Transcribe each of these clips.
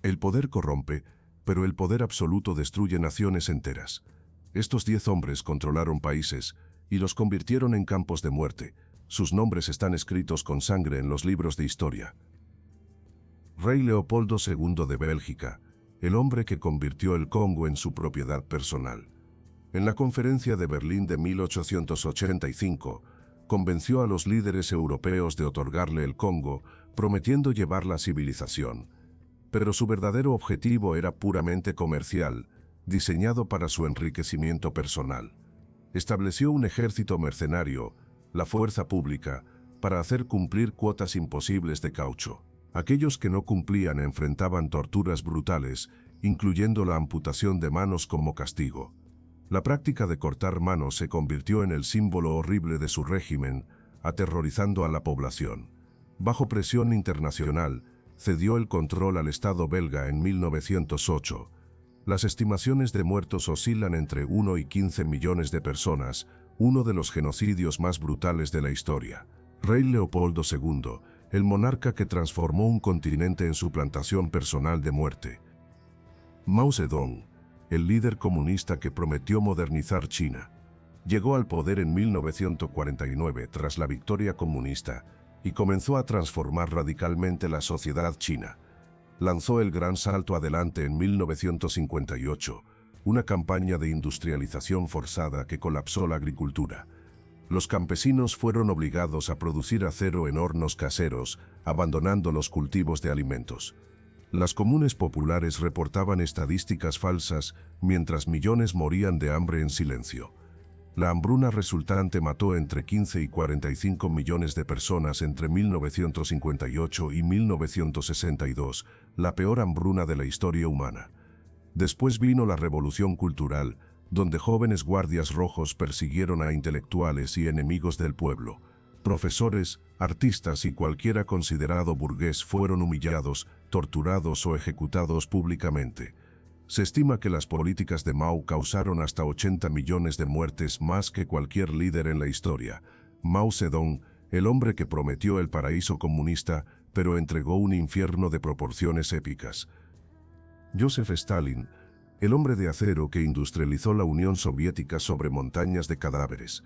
El poder corrompe, pero el poder absoluto destruye naciones enteras. Estos 10 hombres controlaron países y los convirtieron en campos de muerte. Sus nombres están escritos con sangre en los libros de historia. Rey Leopoldo II de Bélgica, el hombre que convirtió el Congo en su propiedad personal. En la Conferencia de Berlín de 1885, convenció a los líderes europeos de otorgarle el Congo, prometiendo llevar la civilización. Pero su verdadero objetivo era puramente comercial, diseñado para su enriquecimiento personal. Estableció un ejército mercenario, la fuerza pública, para hacer cumplir cuotas imposibles de caucho. Aquellos que no cumplían enfrentaban torturas brutales, incluyendo la amputación de manos como castigo. La práctica de cortar manos se convirtió en el símbolo horrible de su régimen, aterrorizando a la población. Bajo presión internacional, cedió el control al Estado belga en 1908. Las estimaciones de muertos oscilan entre 1 y 15 millones de personas, uno de los genocidios más brutales de la historia. Rey Leopoldo II, el monarca que transformó un continente en su plantación personal de muerte. Mao Zedong, el líder comunista que prometió modernizar China. Llegó al poder en 1949 tras la victoria comunista y comenzó a transformar radicalmente la sociedad china. Lanzó el Gran Salto Adelante en 1958, una campaña de industrialización forzada que colapsó la agricultura. Los campesinos fueron obligados a producir acero en hornos caseros, abandonando los cultivos de alimentos. Las comunes populares reportaban estadísticas falsas, mientras millones morían de hambre en silencio. La hambruna resultante mató entre 15 y 45 millones de personas entre 1958 y 1962, la peor hambruna de la historia humana. Después vino la Revolución Cultural, donde jóvenes guardias rojos persiguieron a intelectuales y enemigos del pueblo. Profesores, artistas y cualquiera considerado burgués fueron humillados, torturados o ejecutados públicamente. Se estima que las políticas de Mao causaron hasta 80 millones de muertes, más que cualquier líder en la historia. Mao Zedong, el hombre que prometió el paraíso comunista, pero entregó un infierno de proporciones épicas. Joseph Stalin, el hombre de acero que industrializó la Unión Soviética sobre montañas de cadáveres.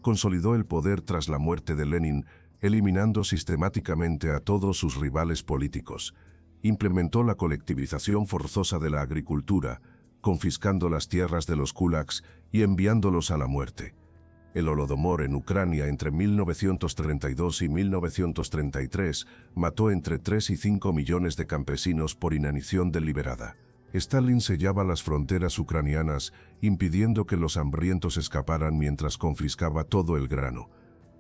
Consolidó el poder tras la muerte de Lenin, eliminando sistemáticamente a todos sus rivales políticos. Implementó la colectivización forzosa de la agricultura, confiscando las tierras de los kulaks y enviándolos a la muerte. El Holodomor en Ucrania entre 1932 y 1933 mató entre 3 y 5 millones de campesinos por inanición deliberada. Stalin sellaba las fronteras ucranianas, impidiendo que los hambrientos escaparan mientras confiscaba todo el grano.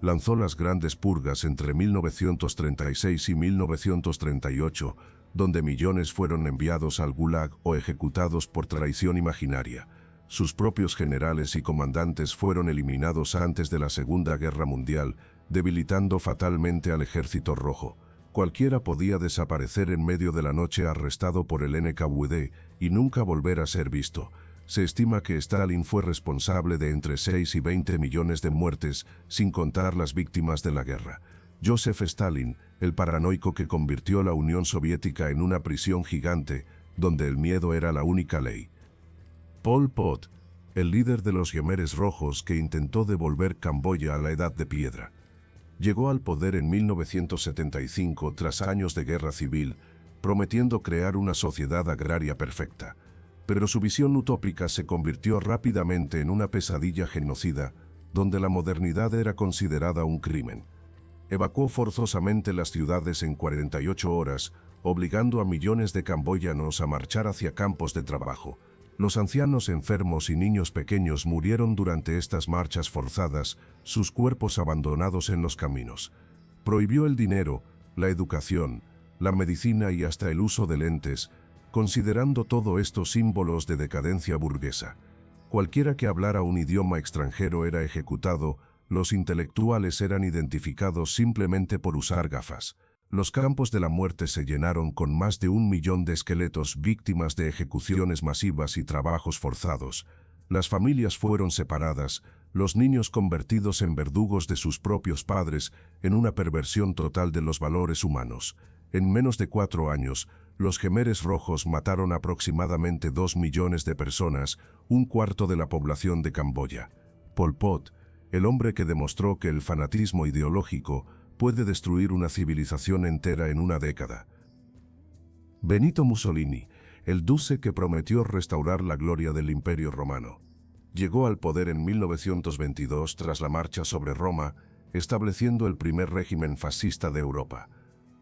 Lanzó las grandes purgas entre 1936 y 1938, donde millones fueron enviados al Gulag o ejecutados por traición imaginaria. Sus propios generales y comandantes fueron eliminados antes de la Segunda Guerra Mundial, debilitando fatalmente al Ejército Rojo. Cualquiera podía desaparecer en medio de la noche arrestado por el NKVD y nunca volver a ser visto. Se estima que Stalin fue responsable de entre 6 y 20 millones de muertes, sin contar las víctimas de la guerra. Joseph Stalin, el paranoico que convirtió la Unión Soviética en una prisión gigante, donde el miedo era la única ley. Pol Pot, el líder de los Khmeres Rojos que intentó devolver Camboya a la Edad de Piedra. Llegó al poder en 1975 tras años de guerra civil, prometiendo crear una sociedad agraria perfecta. Pero su visión utópica se convirtió rápidamente en una pesadilla genocida, donde la modernidad era considerada un crimen. Evacuó forzosamente las ciudades en 48 horas, obligando a millones de camboyanos a marchar hacia campos de trabajo. Los ancianos enfermos y niños pequeños murieron durante estas marchas forzadas, sus cuerpos abandonados en los caminos. Prohibió el dinero, la educación, la medicina y hasta el uso de lentes, considerando todo esto símbolos de decadencia burguesa. Cualquiera que hablara un idioma extranjero era ejecutado, los intelectuales eran identificados simplemente por usar gafas. Los campos de la muerte se llenaron con más de 1 millón de esqueletos víctimas de ejecuciones masivas y trabajos forzados. Las familias fueron separadas, los niños convertidos en verdugos de sus propios padres en una perversión total de los valores humanos. En menos de 4 años, los Khmeres rojos mataron aproximadamente 2 millones de personas, un cuarto de la población de Camboya. Pol Pot, el hombre que demostró que el fanatismo ideológico puede destruir una civilización entera en una década. Benito Mussolini, el duce que prometió restaurar la gloria del Imperio Romano. Llegó al poder en 1922 tras la marcha sobre Roma, estableciendo el primer régimen fascista de Europa.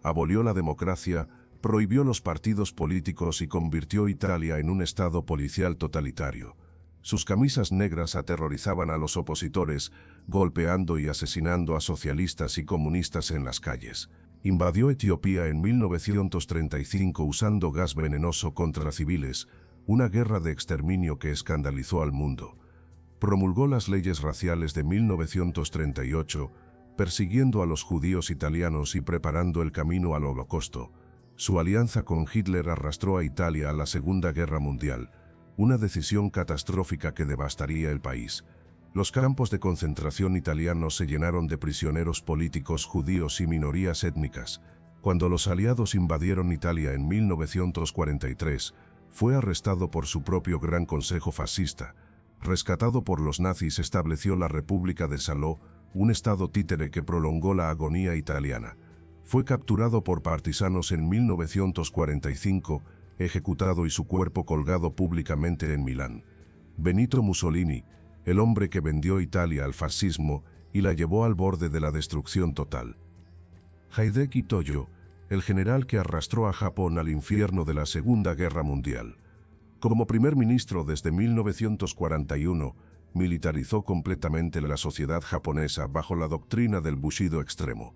Abolió la democracia, prohibió los partidos políticos y convirtió Italia en un estado policial totalitario. Sus camisas negras aterrorizaban a los opositores, golpeando y asesinando a socialistas y comunistas en las calles. Invadió Etiopía en 1935 usando gas venenoso contra civiles, una guerra de exterminio que escandalizó al mundo. Promulgó las leyes raciales de 1938, persiguiendo a los judíos italianos y preparando el camino al Holocausto. Su alianza con Hitler arrastró a Italia a la Segunda Guerra Mundial, una decisión catastrófica que devastaría el país. Los campos de concentración italianos se llenaron de prisioneros políticos judíos y minorías étnicas. Cuando los aliados invadieron Italia en 1943, fue arrestado por su propio Gran Consejo fascista. Rescatado por los nazis, estableció la República de Salò, un estado títere que prolongó la agonía italiana. Fue capturado por partisanos en 1945, ejecutado y su cuerpo colgado públicamente en Milán. Benito Mussolini, el hombre que vendió Italia al fascismo y la llevó al borde de la destrucción total. Hideki Tojo, el general que arrastró a Japón al infierno de la Segunda Guerra Mundial. Como primer ministro desde 1941, militarizó completamente la sociedad japonesa bajo la doctrina del Bushido extremo.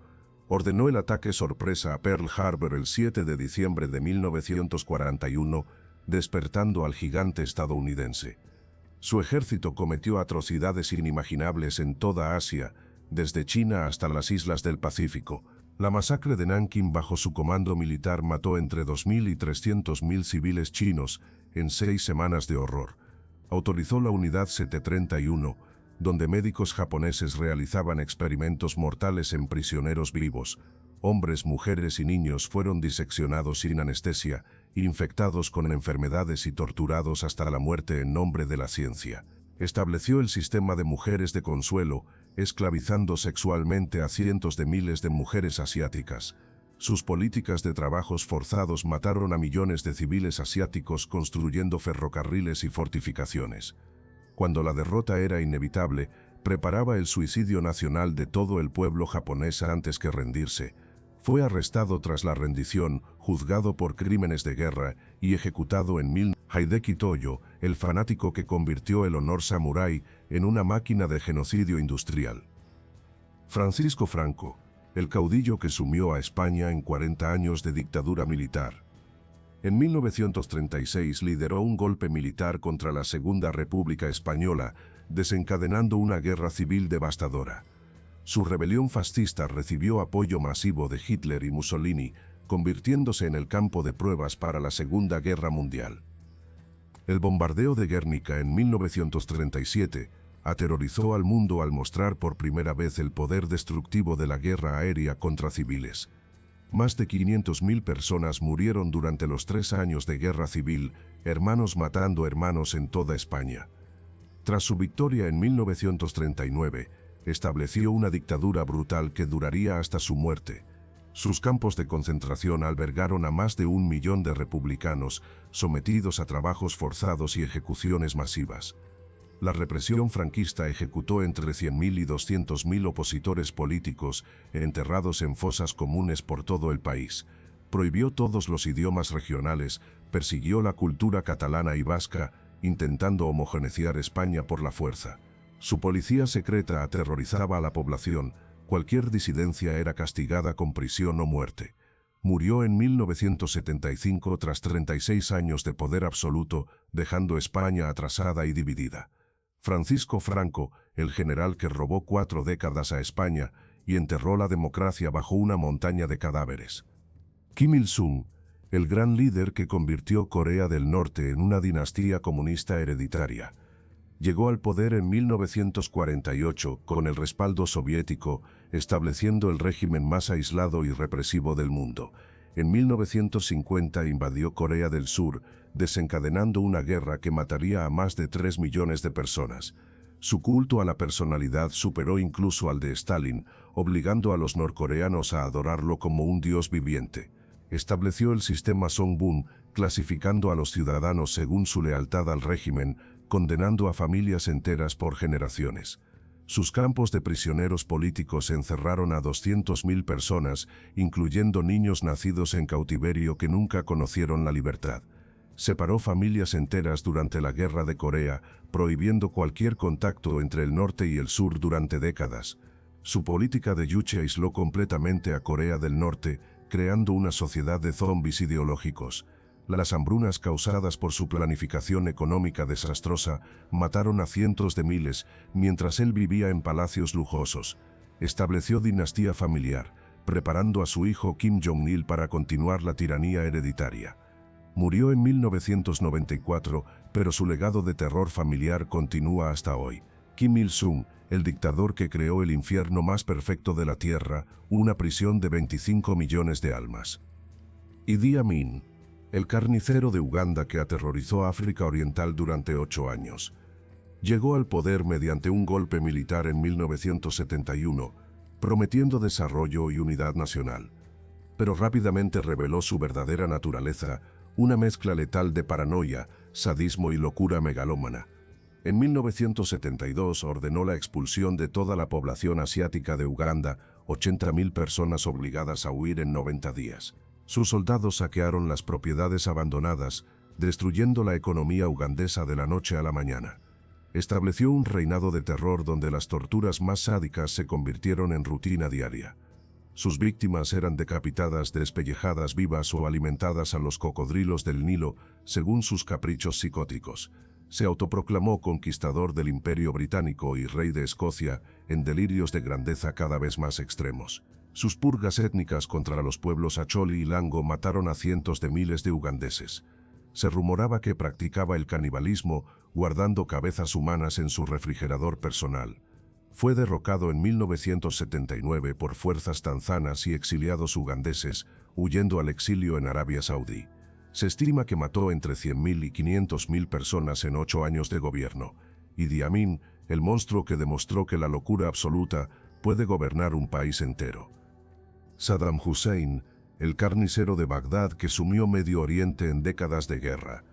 Ordenó el ataque sorpresa a Pearl Harbor el 7 de diciembre de 1941, despertando al gigante estadounidense. Su ejército cometió atrocidades inimaginables en toda Asia, desde China hasta las islas del Pacífico. La masacre de Nankín bajo su comando militar mató entre 2.000 y 300.000 civiles chinos en 6 semanas de horror. Autorizó la Unidad 731, donde médicos japoneses realizaban experimentos mortales en prisioneros vivos. Hombres, mujeres y niños fueron diseccionados sin anestesia, infectados con enfermedades y torturados hasta la muerte en nombre de la ciencia. Estableció el sistema de mujeres de consuelo, esclavizando sexualmente a cientos de miles de mujeres asiáticas. Sus políticas de trabajos forzados mataron a millones de civiles asiáticos construyendo ferrocarriles y fortificaciones. Cuando la derrota era inevitable, preparaba el suicidio nacional de todo el pueblo japonés antes que rendirse. Fue arrestado tras la rendición, juzgado por crímenes de guerra y ejecutado en Hideki Tojo, el fanático que convirtió el honor samurái en una máquina de genocidio industrial. Francisco Franco, el caudillo que sumió a España en 40 años de dictadura militar. En 1936 lideró un golpe militar contra la Segunda República Española, desencadenando una guerra civil devastadora. Su rebelión fascista recibió apoyo masivo de Hitler y Mussolini, convirtiéndose en el campo de pruebas para la Segunda Guerra Mundial. El bombardeo de Guernica en 1937 aterrorizó al mundo al mostrar por primera vez el poder destructivo de la guerra aérea contra civiles. Más de 500.000 personas murieron durante los 3 años de guerra civil, hermanos matando hermanos en toda España. Tras su victoria en 1939, estableció una dictadura brutal que duraría hasta su muerte. Sus campos de concentración albergaron a más de 1 millón de republicanos, sometidos a trabajos forzados y ejecuciones masivas. La represión franquista ejecutó entre 100.000 y 200.000 opositores políticos, enterrados en fosas comunes por todo el país. Prohibió todos los idiomas regionales, persiguió la cultura catalana y vasca, intentando homogeneizar España por la fuerza. Su policía secreta aterrorizaba a la población, cualquier disidencia era castigada con prisión o muerte. Murió en 1975 tras 36 años de poder absoluto, dejando España atrasada y dividida. Francisco Franco, el general que robó 4 décadas a España y enterró la democracia bajo una montaña de cadáveres. Kim Il-sung, el gran líder que convirtió Corea del Norte en una dinastía comunista hereditaria. Llegó al poder en 1948 con el respaldo soviético, estableciendo el régimen más aislado y represivo del mundo. En 1950 invadió Corea del Sur, desencadenando una guerra que mataría a más de 3 millones de personas. Su culto a la personalidad superó incluso al de Stalin, obligando a los norcoreanos a adorarlo como un dios viviente. Estableció el sistema Songbun, clasificando a los ciudadanos según su lealtad al régimen, condenando a familias enteras por generaciones. Sus campos de prisioneros políticos encerraron a 200.000 personas, incluyendo niños nacidos en cautiverio que nunca conocieron la libertad. Separó familias enteras durante la Guerra de Corea, prohibiendo cualquier contacto entre el norte y el sur durante décadas. Su política de Juche aisló completamente a Corea del Norte, creando una sociedad de zombies ideológicos. Las hambrunas causadas por su planificación económica desastrosa mataron a cientos de miles mientras él vivía en palacios lujosos. Estableció dinastía familiar, preparando a su hijo Kim Jong-il para continuar la tiranía hereditaria. Murió en 1994, pero su legado de terror familiar continúa hasta hoy. Kim Il-sung, el dictador que creó el infierno más perfecto de la Tierra, una prisión de 25 millones de almas. Idi Amin, el carnicero de Uganda que aterrorizó a África Oriental durante 8 años. Llegó al poder mediante un golpe militar en 1971, prometiendo desarrollo y unidad nacional. Pero rápidamente reveló su verdadera naturaleza, una mezcla letal de paranoia, sadismo y locura megalómana. En 1972 ordenó la expulsión de toda la población asiática de Uganda, 80.000 personas obligadas a huir en 90 días. Sus soldados saquearon las propiedades abandonadas, destruyendo la economía ugandesa de la noche a la mañana. Estableció un reinado de terror donde las torturas más sádicas se convirtieron en rutina diaria. Sus víctimas eran decapitadas, despellejadas vivas o alimentadas a los cocodrilos del Nilo, según sus caprichos psicóticos. Se autoproclamó conquistador del Imperio Británico y rey de Escocia, en delirios de grandeza cada vez más extremos. Sus purgas étnicas contra los pueblos Acholi y Lango mataron a cientos de miles de ugandeses. Se rumoraba que practicaba el canibalismo, guardando cabezas humanas en su refrigerador personal. Fue derrocado en 1979 por fuerzas tanzanas y exiliados ugandeses, huyendo al exilio en Arabia Saudí. Se estima que mató entre 100.000 y 500.000 personas en 8 años de gobierno. Idi Amin, el monstruo que demostró que la locura absoluta puede gobernar un país entero. Saddam Hussein, el carnicero de Bagdad que sumió Medio Oriente en décadas de guerra.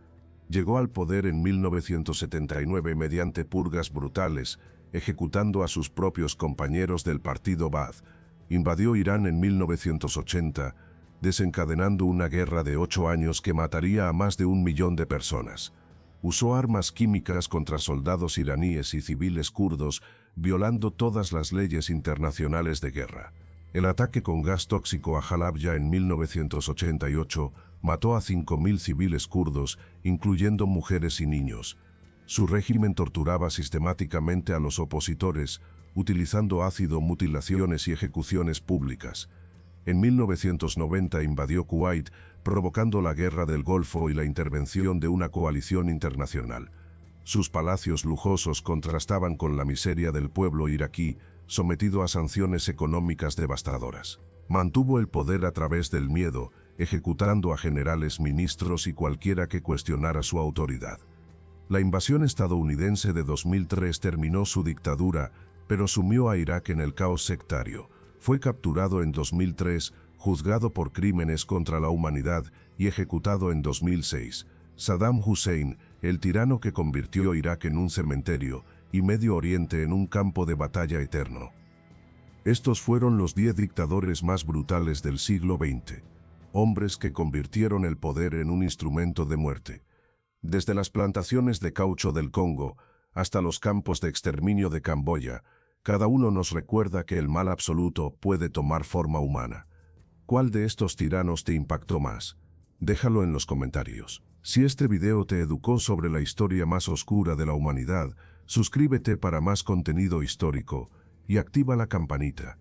Llegó al poder en 1979 mediante purgas brutales, ejecutando a sus propios compañeros del partido Ba'ath. Invadió Irán en 1980, desencadenando una guerra de 8 años que mataría a más de 1 millón de personas. Usó armas químicas contra soldados iraníes y civiles kurdos, violando todas las leyes internacionales de guerra. El ataque con gas tóxico a Halabja en 1988 mató a 5.000 civiles kurdos, incluyendo mujeres y niños. Su régimen torturaba sistemáticamente a los opositores, utilizando ácido, mutilaciones y ejecuciones públicas. En 1990 invadió Kuwait, provocando la Guerra del Golfo y la intervención de una coalición internacional. Sus palacios lujosos contrastaban con la miseria del pueblo iraquí, sometido a sanciones económicas devastadoras. Mantuvo el poder a través del miedo, ejecutando a generales, ministros y cualquiera que cuestionara su autoridad. La invasión estadounidense de 2003 terminó su dictadura, pero sumió a Irak en el caos sectario. Fue capturado en 2003, juzgado por crímenes contra la humanidad y ejecutado en 2006. Saddam Hussein, el tirano que convirtió Irak en un cementerio y Medio Oriente en un campo de batalla eterno. Estos fueron los 10 dictadores más brutales del siglo XX, hombres que convirtieron el poder en un instrumento de muerte. Desde las plantaciones de caucho del Congo hasta los campos de exterminio de Camboya, cada uno nos recuerda que el mal absoluto puede tomar forma humana. ¿Cuál de estos tiranos te impactó más? Déjalo en los comentarios. Si este video te educó sobre la historia más oscura de la humanidad, suscríbete para más contenido histórico y activa la campanita.